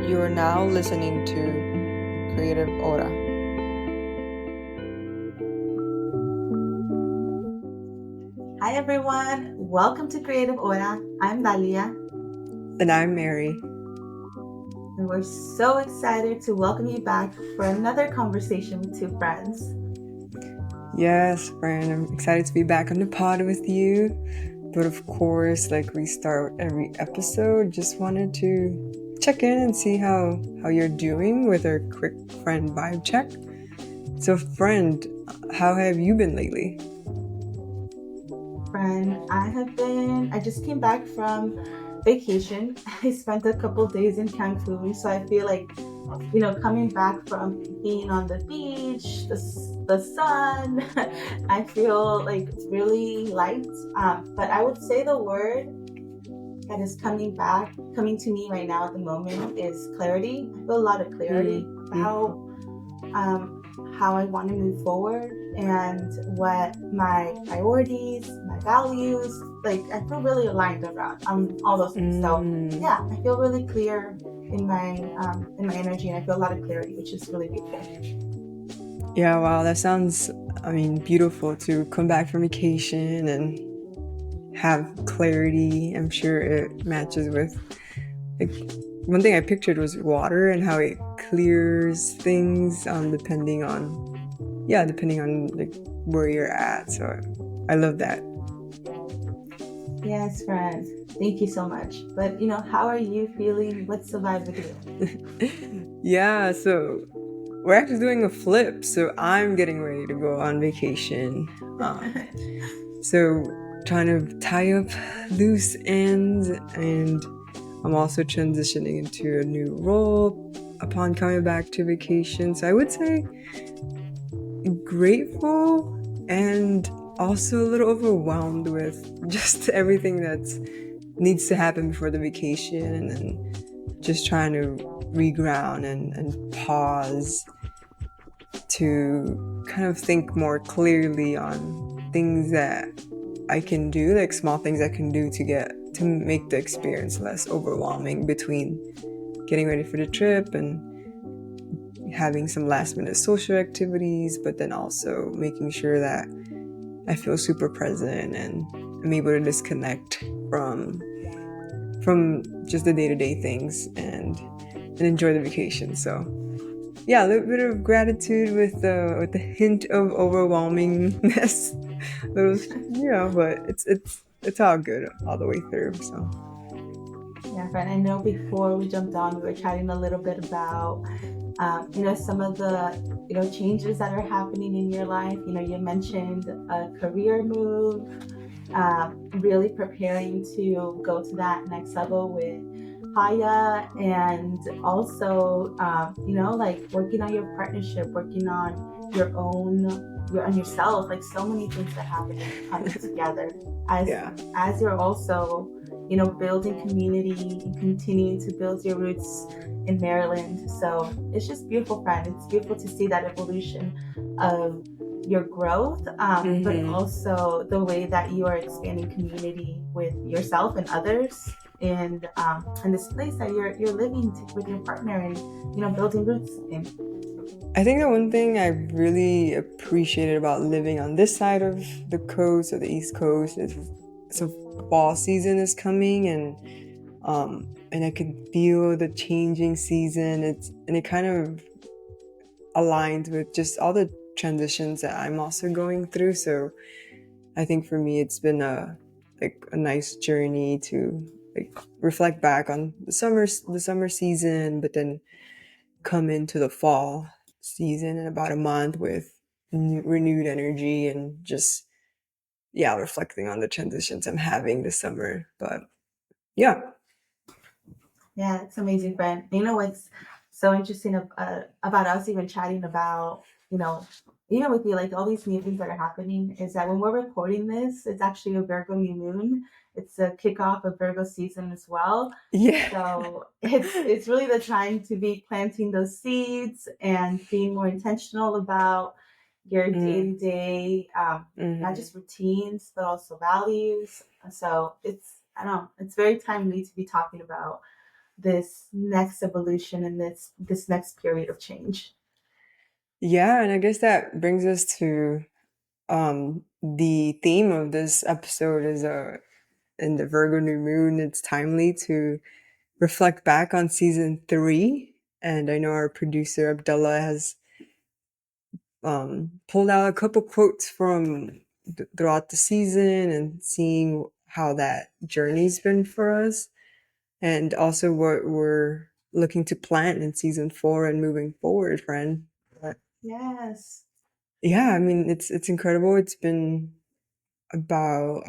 You are now listening to Creative Hora. Hi everyone, welcome to Creative Hora. I'm Dalia, And I'm Mary. and we're so excited to welcome you back for another conversation with two friends. Yes, friend, I'm excited to be back on the pod with you. But of course, like we start every episode, just wanted to check in and see how you're doing with our quick friend vibe check. So, friend, how have you been lately? Friend, I just came back from vacation. I spent a couple days in Cancun, so I feel like, coming back from being on the beach, the sun, I feel like it's really light. But I would say the word that is coming to me right now at the moment is clarity. I feel a lot of clarity about um, how I want to move forward and what my priorities, my values, like I feel really aligned around all those things. So yeah, I feel really clear in my energy, and I feel a lot of clarity, which is really beautiful. Yeah, wow, that sounds, beautiful to come back from vacation and have clarity. I'm sure it matches with, like, one thing I pictured was water and how it clears things depending on like where you're at. So I love that. Yes, friend. Thank you so much. But how are you feeling? What's the vibe with you? Yeah, so we're actually doing a flip. So I'm getting ready to go on vacation. So trying to tie up loose ends, and I'm also transitioning into a new role upon coming back to vacation. So I would say grateful and also a little overwhelmed with just everything that needs to happen before the vacation, and just trying to reground and pause to kind of think more clearly on things that I can do, like small things I can do to make the experience less overwhelming between getting ready for the trip and having some last minute social activities, but then also making sure that I feel super present and I'm able to disconnect from just the day-to-day things and enjoy the vacation. So yeah, a little bit of gratitude with the hint of overwhelmingness. little, but it's all good all the way through. So Yeah, friend. I know before we jumped on, we were chatting a little bit about, some of the, changes that are happening in your life. You mentioned a career move, really preparing to go to that next level with Haya, and also, like working on your partnership, working on on yourself, like so many things that happen coming together as yeah. as you're also building community and continuing to build your roots in Maryland. So it's just beautiful, friend. It's beautiful to see that evolution of your growth, but also the way that you are expanding community with yourself and others, and this place that you're living with your partner, and building roots in. I think the one thing I really appreciated about living on this side of the coast, or the East Coast, is so fall season is coming, and I could feel the changing season. It kind of aligned with just all the transitions that I'm also going through. So I think for me, it's been a nice journey to like reflect back on the summer season, but then come into the fall season in about a month with renewed energy and just reflecting on the transitions I'm having this summer. But yeah. Yeah, it's amazing, friend. You know what's so interesting about us even chatting about, even with you, like all these new things that are happening, is that when we're recording this, it's actually a Virgo new moon. It's a kickoff of Virgo season as well. Yeah. So it's really the time to be planting those seeds and being more intentional about your day to day, not just routines, but also values. So it's, I don't know, it's very timely to be talking about this next evolution and this next period of change. Yeah, and I guess that brings us to the theme of this episode is in the Virgo new moon. It's timely to reflect back on season 3, and I know our producer Abdullah has pulled out a couple quotes from throughout the season and seeing how that journey's been for us, and also what we're looking to plant in season 4 and moving forward, friend. But Yes. yeah, I mean it's incredible. It's been about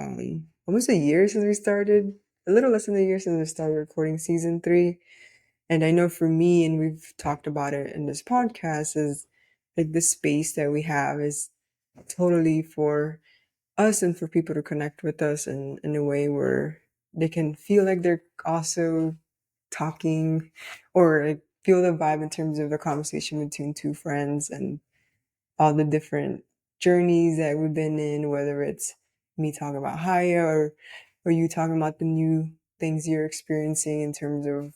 almost a year since we started, a little less than a year since we started recording season 3. And I know for me, and we've talked about it in this podcast, is like the space that we have is totally for us and for people to connect with us in a way where they can feel like they're also talking, or like feel the vibe in terms of the conversation between two friends and all the different journeys that we've been in, whether it's me talking about Haya, or you talking about the new things you're experiencing in terms of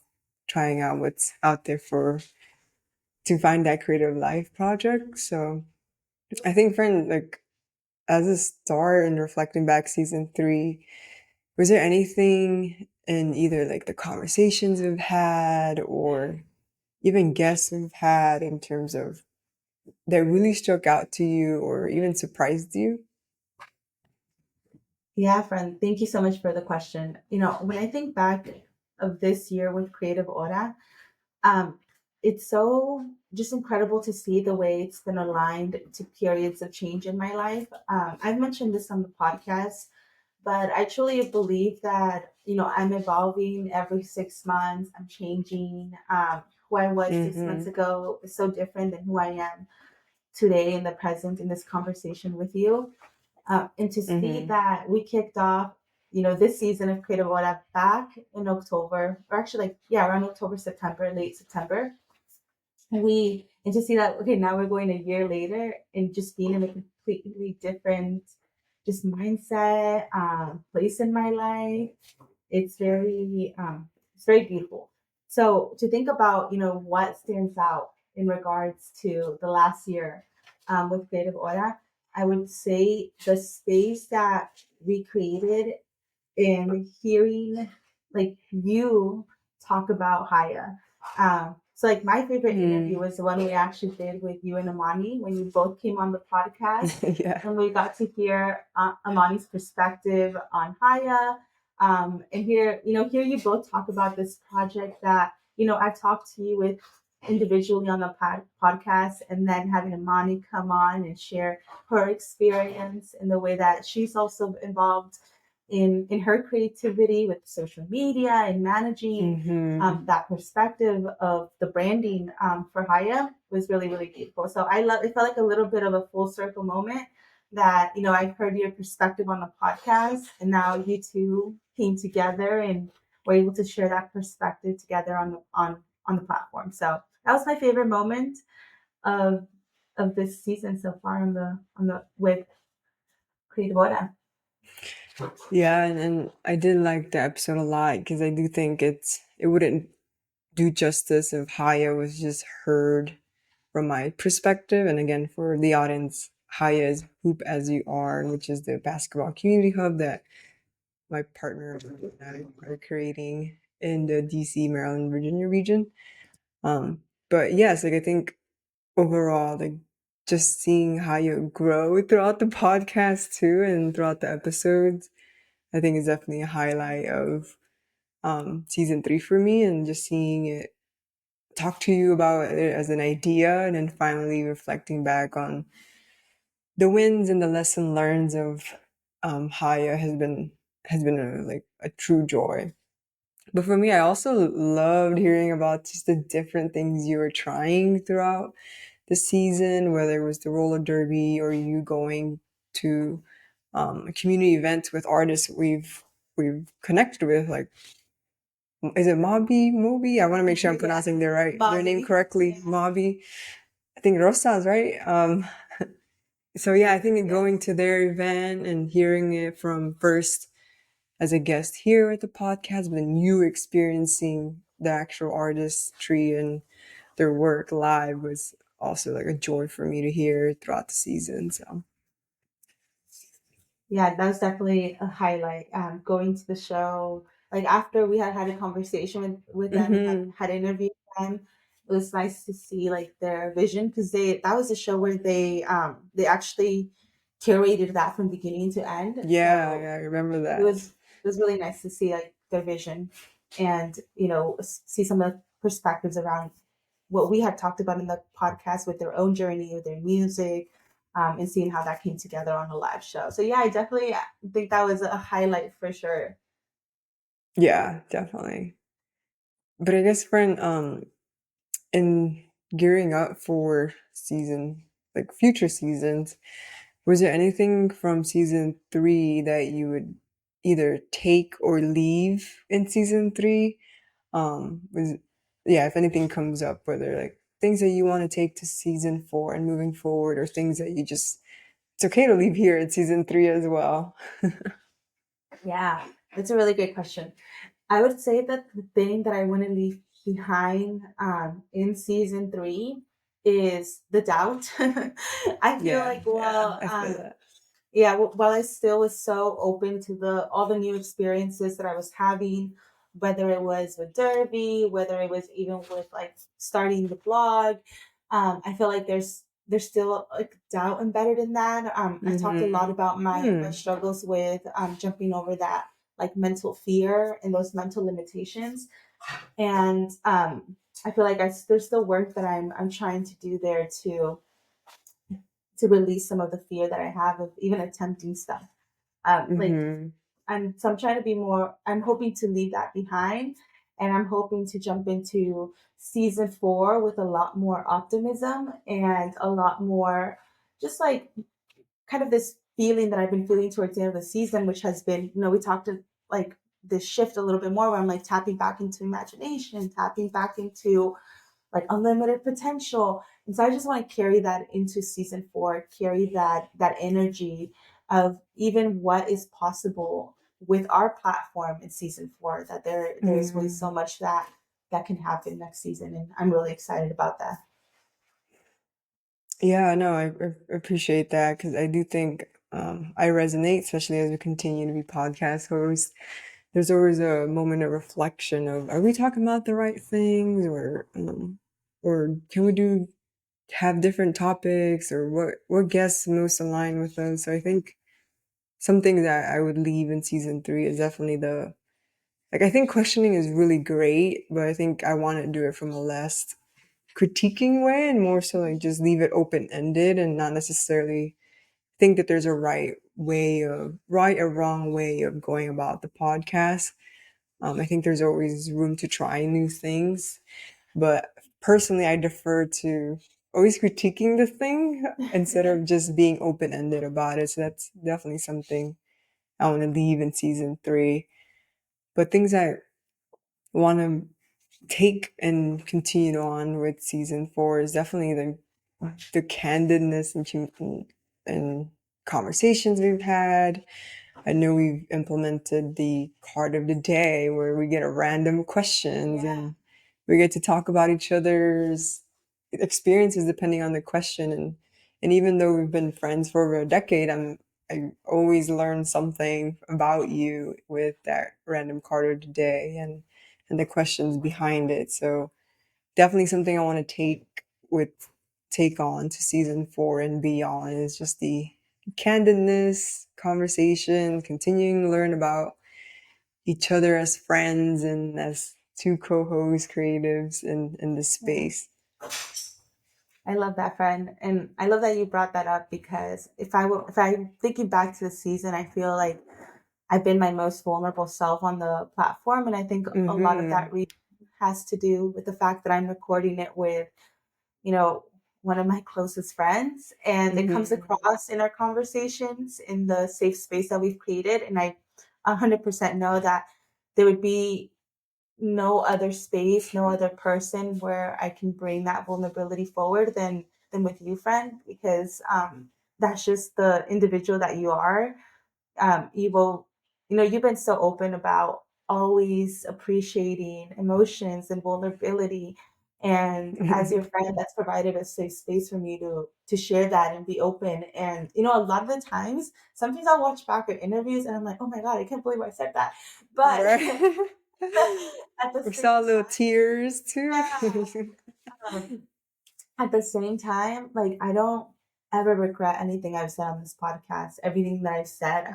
trying out what's out there for to find that creative life project. So I think, friend, like as a start and reflecting back season 3, was there anything in either like the conversations we've had or even guests we've had in terms of that really struck out to you or even surprised you? Yeah, friend. Thank you so much for the question. When I think back of this year with Creative Hora, um, it's so just incredible to see the way it's been aligned to periods of change in my life. I've mentioned this on the podcast, but I truly believe that, I'm evolving every 6 months. I'm changing. Who I was 6 months Mm-hmm. ago is so different than who I am today in the present in this conversation with you. And to see Mm-hmm. that we kicked off, this season of Creative Hora back in October, or actually, like, yeah, around October, September, late September. And to see that, okay, now we're going a year later and just being in a completely different just mindset, place in my life. It's very beautiful. So to think about, what stands out in regards to the last year, with Creative Aura, I would say the space that we created in hearing like you talk about Haya. So like my favorite interview Mm. was the one we actually did with you and Amani when you both came on the podcast, Yeah. and we got to hear Amani's perspective on Haya, and hear you both talk about this project that I've talked to you with individually on the podcast, and then having Amani come on and share her experience in the way that she's also involved in her creativity with social media and managing, Mm-hmm. that perspective of the branding, for Haya was really, really beautiful. So it felt like a little bit of a full circle moment that, I've heard your perspective on the podcast, and now you two came together and were able to share that perspective together on the platform. So that was my favorite moment of this season so far on the with Creative Hora. Yeah, and I did like the episode a lot because I do think it wouldn't do justice if Haya was just heard from my perspective. And again, for the audience, Haya is Hoop As You Are, which is the basketball community hub that my partner and I are creating in the DC, Maryland, Virginia region. Um, but yes, like I think overall, like just seeing how you grow throughout the podcast too and throughout the episodes, I think is definitely a highlight of season 3 for me, and just seeing it talk to you about it as an idea and then finally reflecting back on the wins and the lesson learns of Haya has been a true joy. But for me, I also loved hearing about just the different things you were trying throughout the season, whether it was the roller derby or you going to community events with artists we've connected with. Like, is it Moby? I want to make sure I'm pronouncing their name correctly. Moby. I think Rosas, right? So yeah, I think going to their event and hearing it from first as a guest here at the podcast, but then you experiencing the actual artistry and their work live was also like a joy for me to hear throughout the season. So, Yeah, that was definitely a highlight. Going to the show, like after we had had a conversation with them and hmm, had interviewed them, it was nice to see like their vision because that was a show where they actually curated that from beginning to end. yeah, So yeah, I remember it that. was really nice to see like their vision and see some of the perspectives around what we had talked about in the podcast with their own journey with their music, and seeing how that came together on a live show. So yeah, I definitely think that was a highlight for sure. Yeah, definitely. But I guess, friend, in gearing up for like future seasons, was there anything from season three that you would either take or leave in season three? Was Yeah, if anything comes up, whether like things that you want to take to season four and moving forward, or things that you just it's okay to leave here in season three as well. Yeah, that's a really great question. I would say that the thing that I want to leave behind in season three is the doubt. I feel Yeah, like yeah, I feel that. yeah, while I still was so open to the all the new experiences that I was having, whether it was with Derby, whether it was even with like starting the blog, I feel like there's still like doubt embedded in that. I talked a lot Mm-hmm. about my Hmm. struggles with jumping over that like mental fear and those mental limitations, and I feel like there's still work that I'm trying to do there to release some of the fear that I have of even attempting stuff. Like Mm-hmm. I'm trying to be more. I'm hoping to leave that behind, and I'm hoping to jump into season four with a lot more optimism and a lot more, just like kind of this feeling that I've been feeling towards the end of the season, which has been, we talked to like this shift a little bit more where I'm like tapping back into imagination, tapping back into like unlimited potential. And so I just want to carry that into season four, carry that energy of even what is possible with our platform in season four, that there's really Mm-hmm. so much that can happen next season. And I'm really excited about that. Yeah, no, I appreciate that because I do think I resonate, especially as we continue to be podcast hosts. There's always a moment of reflection of, are we talking about the right things, or can we do have different topics, or what guests most align with us? So I think something that I would leave in season three is definitely the like I think questioning is really great, but I think I want to do it from a less critiquing way and more so like just leave it open ended and not necessarily think that there's a right or wrong way of going about the podcast. I think there's always room to try new things, but personally, I defer to always critiquing the thing instead of just being open ended about it. So that's definitely something I want to leave in season three. But things I want to take and continue on with season four is definitely the candidness and conversations we've had. I know we've implemented the card of the day where we get a random questions Yeah. and we get to talk about each other's experiences depending on the question, and even though we've been friends for over a decade, I always learn something about you with that random card of the day and the questions behind it. So definitely something I want to with take on to season four and beyond is just the candidness, conversation, continuing to learn about each other as friends and as two co-host creatives in this Yeah. space. I love that, friend, and I love that you brought that up because if I'm thinking back to the season, I feel like I've been my most vulnerable self on the platform, and I think a lot of Mm-hmm. that reason has to do with the fact that I'm recording it with, you know, one of my closest friends, and it comes Mm-hmm. across in our conversations in the safe space that we've created, and I 100% know that there would be no other space, no other person where I can bring that vulnerability forward than with you, friend, because that's just the individual that you are. You will, you've been so open about always appreciating emotions and vulnerability. And as your friend, that's provided a safe space for me to share that and be open. And a lot of the times, sometimes I'll watch back at interviews and I'm like, oh my God, I can't believe I said that. But Right. at the We same saw little tears too. time, at the same time, like I don't ever regret anything I've said on this podcast. Everything that I've said,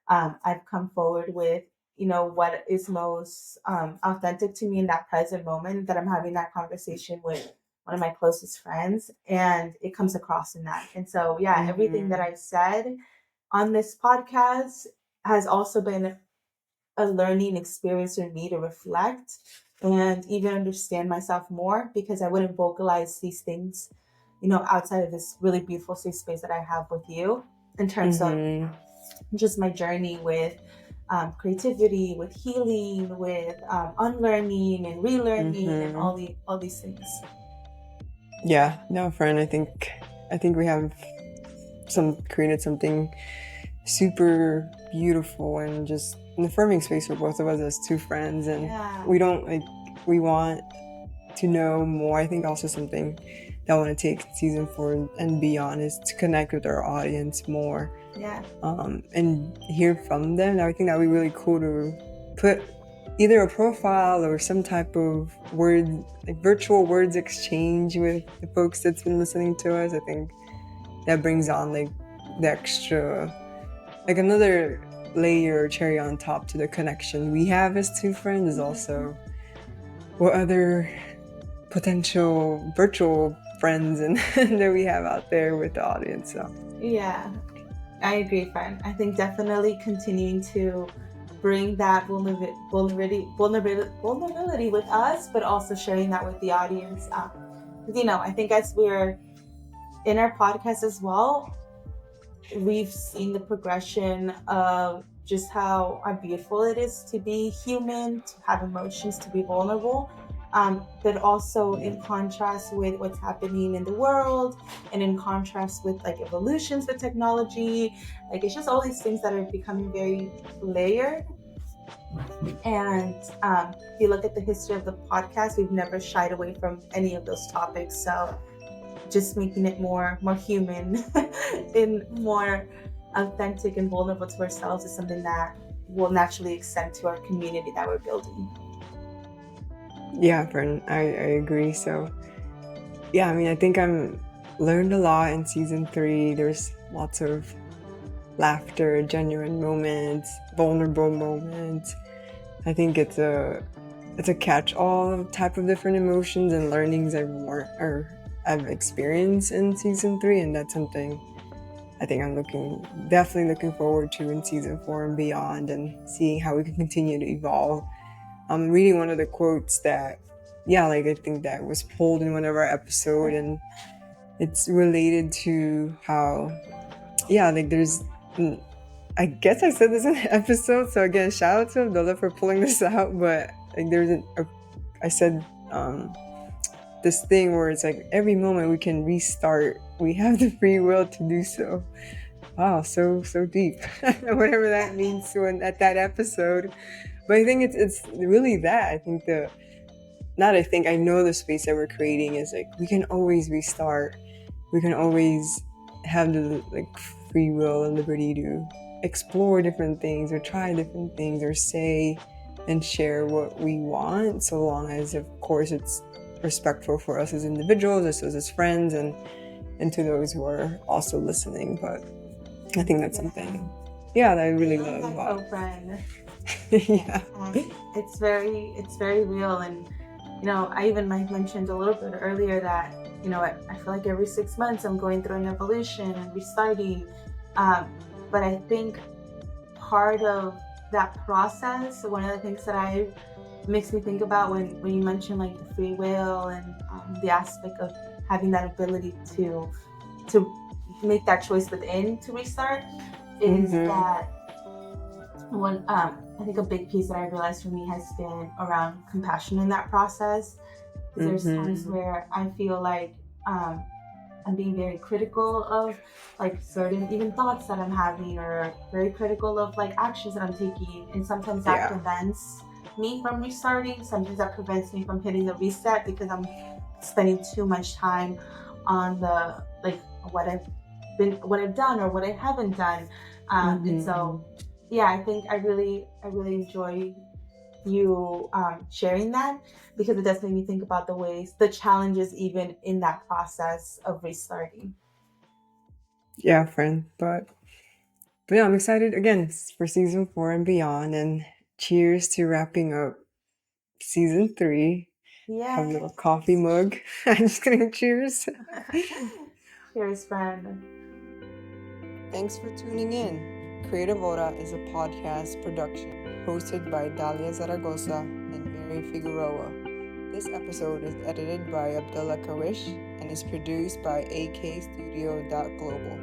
I've come forward with, what is most authentic to me in that present moment that I'm having that conversation with one of my closest friends, and it comes across in that. And so, yeah, everything that Hmm. I've said on this podcast has also been a learning experience for me to reflect and even understand myself more, because I wouldn't vocalize these things, outside of this really beautiful safe space that I have with you in terms of Hmm. just my journey with creativity, with healing, with unlearning and relearning, and Hmm. all these things. Yeah, no, friend. I think we have created something super beautiful and just an affirming space for both of us as two friends, and Yeah, we don't like we want to know more. I think also something that I want to take season 4 and beyond is to connect with our audience more, yeah, and hear from them. I think that would be really cool to put either a profile or some type of word, like virtual words exchange with the folks that's been listening to us. I think that brings on like the extra, like another layer or cherry on top to the connection we have as two friends is mhm, also what other potential virtual friends and that we have out there with the audience. So yeah. I agree, friend. I think definitely continuing to bring that vulnerability with us, but also sharing that with the audience. 'Cause, I think as we're in our podcast as well, we've seen the progression of just how beautiful it is to be human, to have emotions, to be vulnerable. But also in contrast with what's happening in the world, and in contrast with like evolutions with technology, like it's just all these things that are becoming very layered. And if you look at the history of the podcast, we've never shied away from any of those topics. So just making it more human and more authentic and vulnerable to ourselves is something that will naturally extend to our community that we're building. yeah, friend, I agree. So yeah, I mean, I think I'm learned a lot in season 3. There's lots of laughter, genuine moments, vulnerable moments. I think it's a catch-all type of different emotions and learnings I've experienced in season 3, and that's something I think I'm definitely looking forward to in season 4 and beyond, and seeing how we can continue to evolve. I'm reading one of the quotes that, yeah, like I think that was pulled in one of our episode, and it's related to how, yeah, like I guess I said this in the episode, so again, shout out to Abdullah for pulling this out, but like I said, this thing where it's like every moment we can restart, we have the free will to do so. Wow, so deep. Whatever that means at that episode. But I think it's really that. I think I know the space that we're creating is like we can always restart. We can always have the like free will and liberty to explore different things or try different things or say and share what we want, so long as of course it's respectful for us as individuals, as friends, and to those who are also listening. But I think that's Yeah, something, yeah, that I I really love love that about. co-friend. Yeah. It's very real. And I even like mentioned a little bit earlier that I feel like every 6 months I'm going through an evolution and restarting. But I think part of that process, one of the things that I makes me think about when you mention like the free will and the aspect of having that ability to make that choice within to restart, is Mm-hmm. that one I think a big piece that I realized for me has been around compassion in that process. Because there's times Mm-hmm. where I feel like I'm being very critical of like certain even thoughts that I'm having, or very critical of like actions that I'm taking. And sometimes that Yeah. prevents me from restarting. Sometimes that prevents me from hitting the reset because I'm spending too much time on the like what I've done or what I haven't done. And Mm-hmm. so yeah, I think I really enjoy you sharing that, because it does make me think about the challenges even in that process of restarting. Yeah, friend. But yeah, I'm excited again for season 4 and beyond. And cheers to wrapping up season 3. Have a Yeah. little coffee mug. I'm just kidding. Cheers. Cheers, friend. Thanks for tuning in. Creative Hora is a podcast production hosted by Dalia Zaragoza and Mary Figueroa. This episode is edited by Abdullah Kawish and is produced by akstudio.global.